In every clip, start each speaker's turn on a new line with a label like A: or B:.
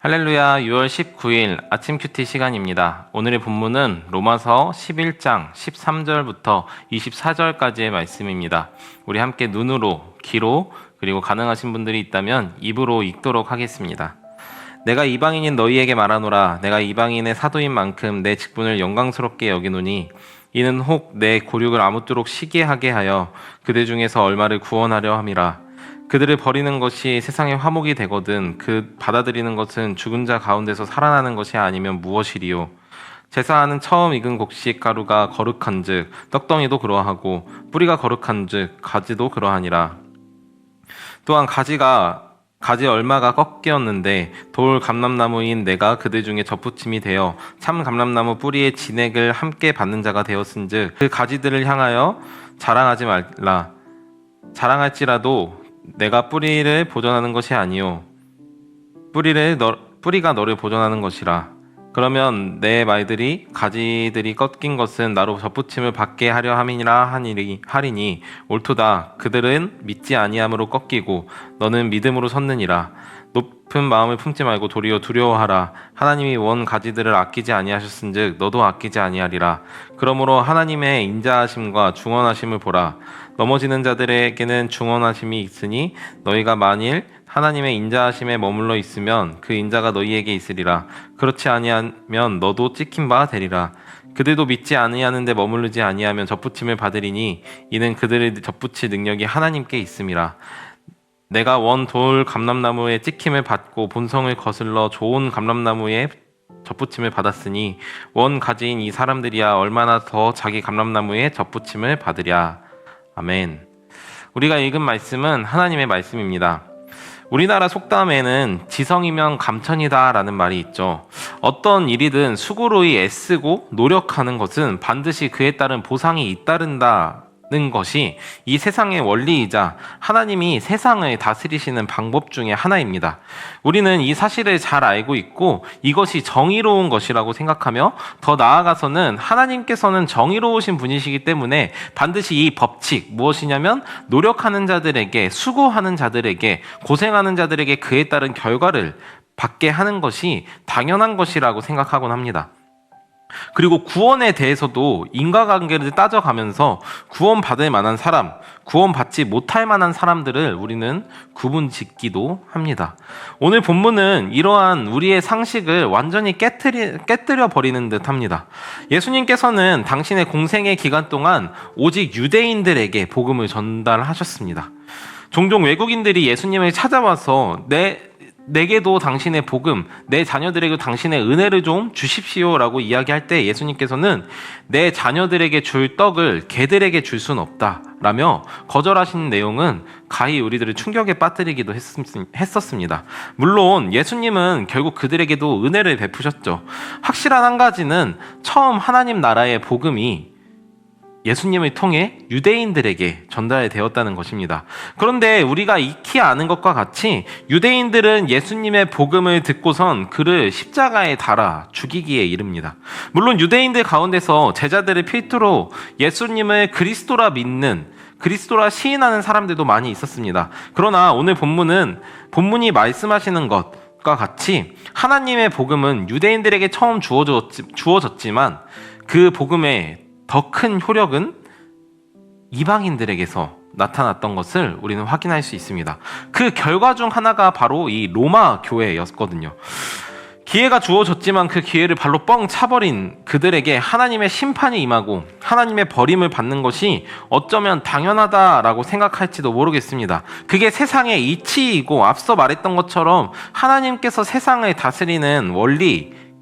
A: 할렐루야. 6월 19일 아침 큐티 시간입니다. 오늘의 본문은 로마서 11장 13절부터 24절까지의 말씀입니다. 우리 함께 눈으로, 귀로, 그리고 가능하신 분들이 있다면 입으로 읽도록 하겠습니다. 내가 이방인인 너희에게 말하노라. 내가 이방인의 사도인 만큼 내 직분을 영광스럽게 여기노니 이는 혹 내 고륙을 아무쪼록 시기하게 하여 그들 중에서 얼마를 구원하려 함이라. 그들을 버리는 것이 세상의 화목이 되거든 그 받아들이는 것은 죽은 자 가운데서 살아나는 것이 아니면 무엇이리요. 제사하는 처음 익은 곡식 가루가 거룩한즉 떡덩이도 그러하고 뿌리가 거룩한즉 가지도 그러하니라. 또한 가지 얼마가 꺾였는데 돌 감람나무인 내가 그들 중에 접붙임이 되어 참 감람나무 뿌리의 진액을 함께 받는 자가 되었은즉 그 가지들을 향하여 자랑하지 말라. 자랑할지라도 내가 뿌리를 보존하는 것이 아니요 뿌리가 너를 보존하는 것이라. 그러면 내 말들이 가지들이 꺾인 것은 나로 접붙임을 받게 하려 함이니라 하리니 옳도다. 그들은 믿지 아니함으로 꺾이고 너는 믿음으로 섰느니라. 높은 마음을 품지 말고 도리어 두려워하라. 하나님이 원 가지들을 아끼지 아니하셨은즉 너도 아끼지 아니하리라. 그러므로 하나님의 인자하심과 중언하심을 보라. 넘어지는 자들에게는 중언하심이 있으니 너희가 만일 하나님의 인자하심에 머물러 있으면 그 인자가 너희에게 있으리라. 그렇지 아니하면 너도 찍힌 바 되리라. 그들도 믿지 아니하는데 머무르지 아니하면 접붙임을 받으리니 이는 그들을 접붙일 능력이 하나님께 있음이라. 내가 원 돌 감람나무에 찍힘을 받고 본성을 거슬러 좋은 감람나무에 접붙임을 받았으니 원 가지인 이 사람들이야 얼마나 더 자기 감람나무에 접붙임을 받으랴. 아멘. 우리가 읽은 말씀은 하나님의 말씀입니다. 우리나라 속담에는 지성이면 감천이다 라는 말이 있죠. 어떤 일이든 수고로이 애쓰고 노력하는 것은 반드시 그에 따른 보상이 잇따른다는 것이 이 세상의 원리이자 하나님이 세상을 다스리시는 방법 중에 하나입니다. 우리는 이 사실을 잘 알고 있고 이것이 정의로운 것이라고 생각하며 더 나아가서는 하나님께서는 정의로우신 분이시기 때문에 반드시 이 법칙, 무엇이냐면 노력하는 자들에게, 수고하는 자들에게, 고생하는 자들에게 그에 따른 결과를 받게 하는 것이 당연한 것이라고 생각하곤 합니다. 그리고 구원에 대해서도 인과관계를 따져가면서 구원받을 만한 사람, 구원받지 못할 만한 사람들을 우리는 구분짓기도 합니다. 오늘 본문은 이러한 우리의 상식을 완전히 깨뜨려 버리는 듯 합니다. 예수님께서는 당신의 공생의 기간 동안 오직 유대인들에게 복음을 전달하셨습니다. 종종 외국인들이 예수님을 찾아와서 내게도 당신의 복음, 내 자녀들에게 당신의 은혜를 좀 주십시오라고 이야기할 때 예수님께서는 내 자녀들에게 줄 떡을 개들에게 줄 수는 없다라며 거절하신 내용은 가히 우리들을 충격에 빠뜨리기도 했었습니다. 물론 예수님은 결국 그들에게도 은혜를 베푸셨죠. 확실한 한 가지는 처음 하나님 나라의 복음이 예수님을 통해 유대인들에게 전달되었다는 것입니다. 그런데 우리가 익히 아는 것과 같이 유대인들은 예수님의 복음을 듣고선 그를 십자가에 달아 죽이기에 이릅니다. 물론 유대인들 가운데서 제자들을 필두로 예수님을 그리스도라 시인하는 사람들도 많이 있었습니다. 그러나 오늘 본문이 말씀하시는 것과 같이 하나님의 복음은 유대인들에게 처음 주어졌지만 그 복음의 더 큰 효력은 이방인들에게서 나타났던 것을 우리는 확인할 수 있습니다. 그 결과 중 하나가 바로 이 로마 교회였거든요. 기회가 주어졌지만 그 기회를 발로 뻥 차버린 그들에게 하나님의 심판이 임하고 하나님의 버림을 받는 것이 어쩌면 당연하다라고 생각할지도 모르겠습니다. 그게 세상의 이치이고 앞서 말했던 것처럼 하나님께서 세상을 다스리는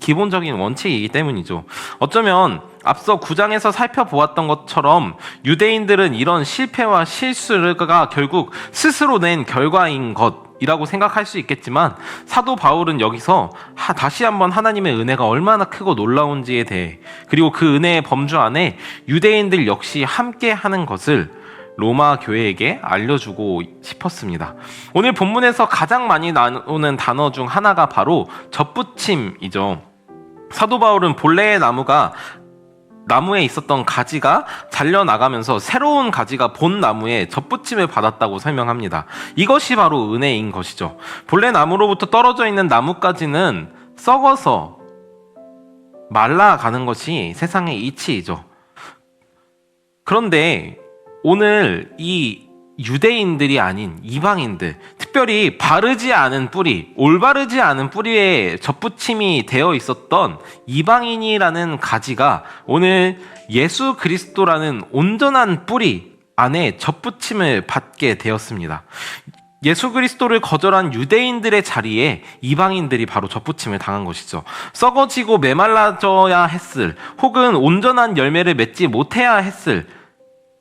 A: 기본적인 원칙이기 때문이죠. 어쩌면 앞서 9장에서 살펴보았던 것처럼 유대인들은 이런 실패와 실수가 결국 스스로 낸 결과인 것이라고 생각할 수 있겠지만 사도 바울은 여기서 다시 한번 하나님의 은혜가 얼마나 크고 놀라운지에 대해 그리고 그 은혜의 범주 안에 유대인들 역시 함께 하는 것을 로마 교회에게 알려주고 싶었습니다. 오늘 본문에서 가장 많이 나오는 단어 중 하나가 바로 접붙임이죠. 사도 바울은 본래의 나무에 있었던 가지가 잘려나가면서 새로운 가지가 본 나무에 접붙임을 받았다고 설명합니다. 이것이 바로 은혜인 것이죠. 본래 나무로부터 떨어져 있는 나뭇가지는 썩어서 말라가는 것이 세상의 이치이죠. 그런데 오늘 이 유대인들이 아닌 이방인들, 특별히 바르지 않은 뿌리, 올바르지 않은 뿌리에 접붙임이 되어 있었던 이방인이라는 가지가 오늘 예수 그리스도라는 온전한 뿌리 안에 접붙임을 받게 되었습니다. 예수 그리스도를 거절한 유대인들의 자리에 이방인들이 바로 접붙임을 당한 것이죠. 썩어지고 메말라져야 했을, 혹은 온전한 열매를 맺지 못해야 했을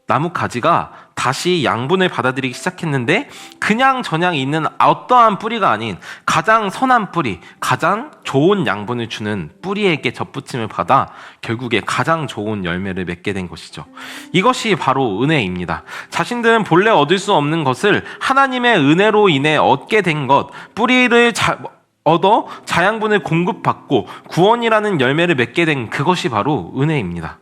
A: 나무 가지가 다시 양분을 받아들이기 시작했는데, 그냥 저냥 있는 어떠한 뿌리가 아닌 가장 선한 뿌리, 가장 좋은 양분을 주는 뿌리에게 접붙임을 받아 결국에 가장 좋은 열매를 맺게 된 것이죠. 이것이 바로 은혜입니다. 자신들은 본래 얻을 수 없는 것을 하나님의 은혜로 인해 얻게 된 것, 뿌리를 얻어 자양분을 공급받고 구원이라는 열매를 맺게 된 그것이 바로 은혜입니다.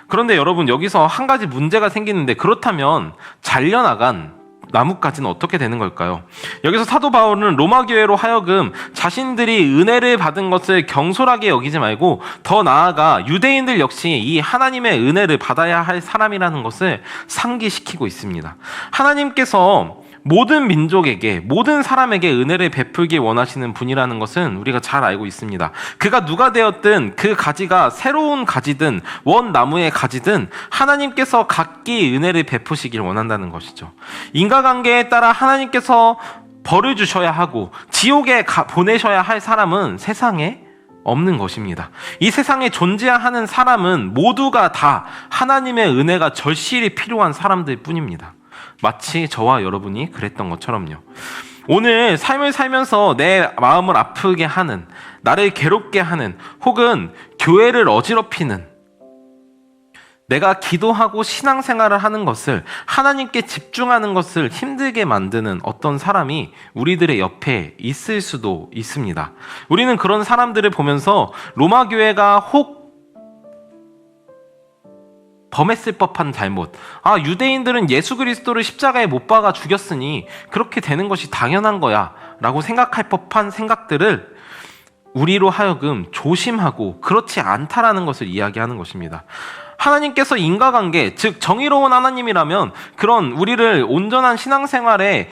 A: 그런데 여러분, 여기서 한 가지 문제가 생기는데, 그렇다면 잘려나간 나뭇가지는 어떻게 되는 걸까요? 여기서 사도 바울은 로마 교회로 하여금 자신들이 은혜를 받은 것을 경솔하게 여기지 말고, 더 나아가 유대인들 역시 이 하나님의 은혜를 받아야 할 사람이라는 것을 상기시키고 있습니다. 하나님께서 모든 민족에게, 모든 사람에게 은혜를 베풀기 원하시는 분이라는 것은 우리가 잘 알고 있습니다. 그가 누가 되었든, 그 가지가 새로운 가지든 원나무의 가지든 하나님께서 각기 은혜를 베푸시길 원한다는 것이죠. 인과관계에 따라 하나님께서 벌을 주셔야 하고 지옥에 보내셔야 할 사람은 세상에 없는 것입니다. 이 세상에 존재하는 사람은 모두가 다 하나님의 은혜가 절실히 필요한 사람들 뿐입니다. 마치 저와 여러분이 그랬던 것처럼요. 오늘 삶을 살면서 내 마음을 아프게 하는, 나를 괴롭게 하는, 혹은 교회를 어지럽히는, 내가 기도하고 신앙생활을 하는 것을, 하나님께 집중하는 것을 힘들게 만드는 어떤 사람이 우리들의 옆에 있을 수도 있습니다. 우리는 그런 사람들을 보면서 로마 교회가 혹 범했을 법한 잘못, 유대인들은 예수 그리스도를 십자가에 못 박아 죽였으니 그렇게 되는 것이 당연한 거야 라고 생각할 법한 생각들을 우리로 하여금 조심하고 그렇지 않다라는 것을 이야기하는 것입니다. 하나님께서 인과관계, 즉 정의로운 하나님이라면 그런 우리를 온전한 신앙생활에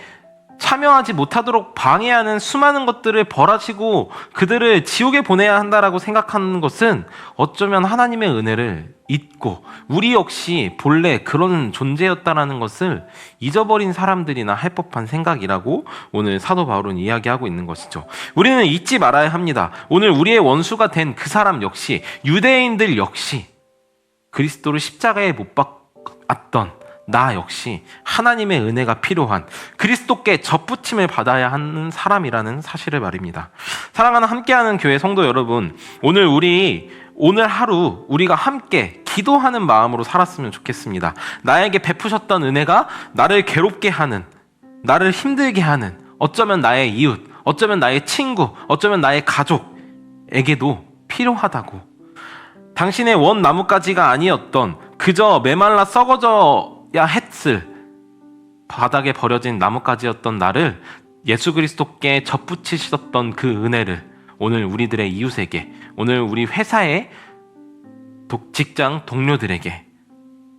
A: 참여하지 못하도록 방해하는 수많은 것들을 벌하시고 그들을 지옥에 보내야 한다라고 생각하는 것은 어쩌면 하나님의 은혜를 잊고 우리 역시 본래 그런 존재였다라는 것을 잊어버린 사람들이나 할 법한 생각이라고 오늘 사도 바울은 이야기하고 있는 것이죠. 우리는 잊지 말아야 합니다. 오늘 우리의 원수가 된 그 사람 역시, 유대인들 역시, 그리스도를 십자가에 못 박았던 나 역시 하나님의 은혜가 필요한, 그리스도께 접붙임을 받아야 하는 사람이라는 사실을 말입니다. 사랑하는 함께하는 교회 성도 여러분, 오늘 하루 우리가 함께 기도하는 마음으로 살았으면 좋겠습니다. 나에게 베푸셨던 은혜가 나를 괴롭게 하는, 나를 힘들게 하는, 어쩌면 나의 이웃, 어쩌면 나의 친구, 어쩌면 나의 가족에게도 필요하다고, 당신의 원 나뭇가지가 아니었던, 그저 메말라 썩어져야 했을 바닥에 버려진 나뭇가지였던 나를 예수 그리스도께 접붙이셨던 그 은혜를 오늘 우리들의 이웃에게, 오늘 우리 회사의 직장 동료들에게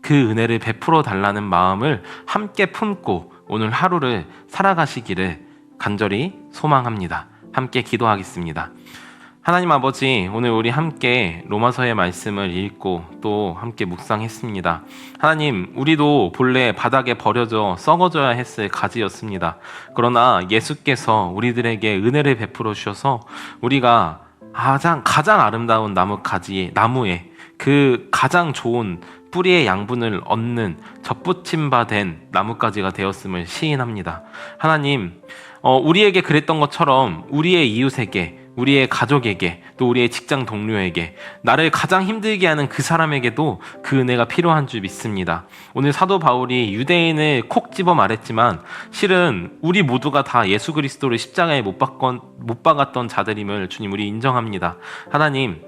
A: 그 은혜를 베풀어 달라는 마음을 함께 품고 오늘 하루를 살아가시기를 간절히 소망합니다. 함께 기도하겠습니다. 하나님 아버지, 오늘 우리 함께 로마서의 말씀을 읽고 또 함께 묵상했습니다. 하나님, 우리도 본래 바닥에 버려져 썩어져야 했을 가지였습니다. 그러나 예수께서 우리들에게 은혜를 베풀어 주셔서 우리가 가장 아름다운 나무에 그 가장 좋은 뿌리의 양분을 얻는 접붙임받은 나뭇가지가 되었음을 시인합니다. 하나님, 우리에게 그랬던 것처럼 우리의 이웃에게, 우리의 가족에게, 또 우리의 직장 동료에게, 나를 가장 힘들게 하는 그 사람에게도 그 은혜가 필요한 줄 믿습니다. 오늘 사도 바울이 유대인을 콕 집어 말했지만 실은 우리 모두가 다 예수 그리스도를 십자가에 못 박았던 자들임을 주님 우리 인정합니다. 하나님,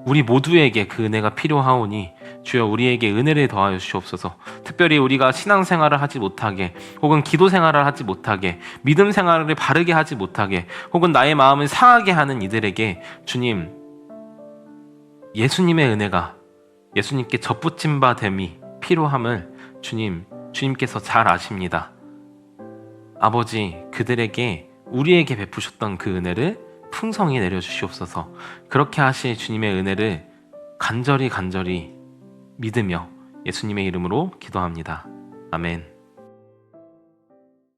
A: 우리 모두에게 그 은혜가 필요하오니 주여 우리에게 은혜를 더하여 주시옵소서. 특별히 우리가 신앙생활을 하지 못하게, 혹은 기도생활을 하지 못하게, 믿음 생활을 바르게 하지 못하게, 혹은 나의 마음을 상하게 하는 이들에게 주님, 예수님의 은혜가, 예수님께 접붙임 바 됨이 필요함을 주님께서 잘 아십니다. 아버지, 그들에게 우리에게 베푸셨던 그 은혜를 풍성히 내려주시옵소서. 그렇게 하실 주님의 은혜를 간절히 믿으며 예수님의 이름으로 기도합니다. 아멘.